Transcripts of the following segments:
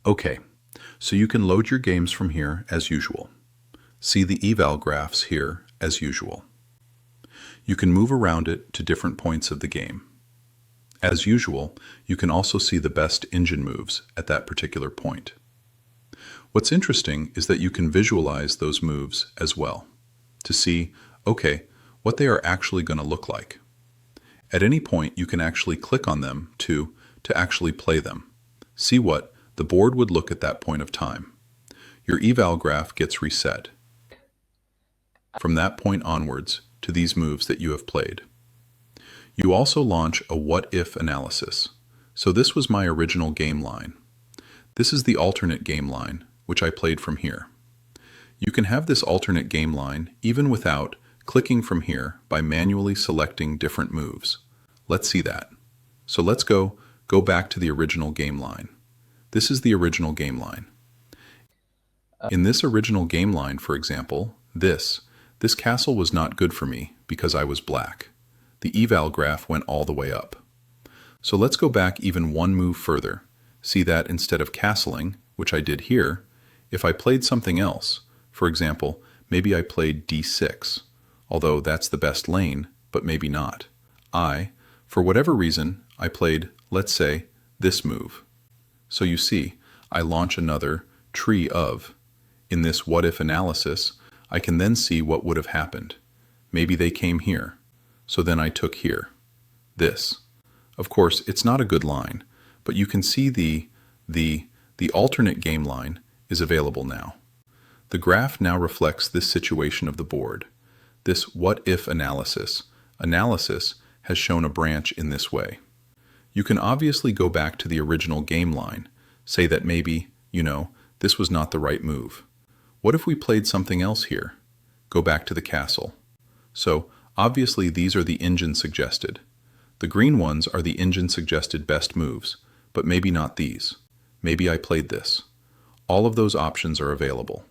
Okay, so you can load your games from here as usual. See the eval graphs here as usual. You can move around it to different points of the game. As usual, you can also see the best engine moves at that particular point. What's interesting is that you can visualize those moves as well to see, okay, what they are actually going to look like. At any point, you can actually click on them to actually play them. See what the board would look at that point of time. Your eval graph gets reset from that point onwards to these moves that you have played. You also launch a what-if analysis. So this was my original game line. This is the alternate game line, which I played from here. You can have this alternate game line even without clicking from here by manually selecting different moves. Let's see that. So let's go back to the original game line. This is the original game line. In this original game line, for example, this castle was not good for me because I was black. The eval graph went all the way up. So let's go back even one move further. See that instead of castling, which I did here, if I played something else, for example, maybe I played d6, although that's the best lane, but maybe not. For whatever reason, I played, let's say, this move. So you see, I launch another tree of. In this what-if analysis, I can then see what would have happened. Maybe they came here. So then I took here. This. Of course, it's not a good line, but you can see the alternate game line is available now. The graph now reflects this situation of the board. This what-if analysis has shown a branch in this way. You can obviously go back to the original game line, say that maybe, this was not the right move. What if we played something else here? Go back to the castle. So, obviously these are the engine suggested. The green ones are the engine suggested best moves, but maybe not these. Maybe I played this. All of those options are available.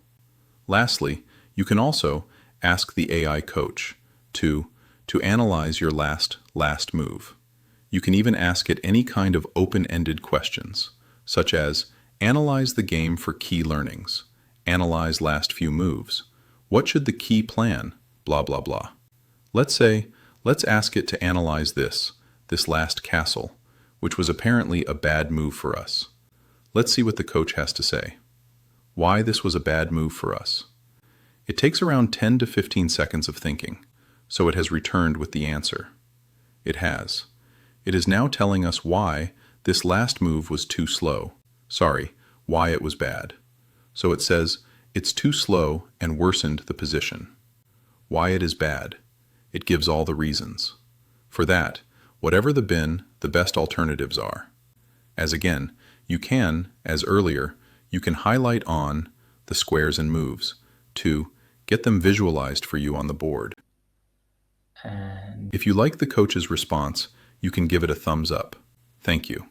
Lastly, you can also ask the AI coach to analyze your last move. You can even ask it any kind of open-ended questions, such as analyze the game for key learnings, analyze last few moves, what should the key plan, blah blah blah. Let's ask it to analyze this last castle, which was apparently a bad move for us. Let's see what the coach has to say. Why this was a bad move for us. It takes around 10 to 15 seconds of thinking, so it has returned with the answer. It has. It is now telling us why this last move was too slow. Why it was bad. So it says it's too slow and worsened the position. Why it is bad. It gives all the reasons. For that, whatever the best alternatives are. As again, you can, as earlier, you can highlight on the squares and moves to get them visualized for you on the board. And If you like the coach's response, you can give it a thumbs up. Thank you.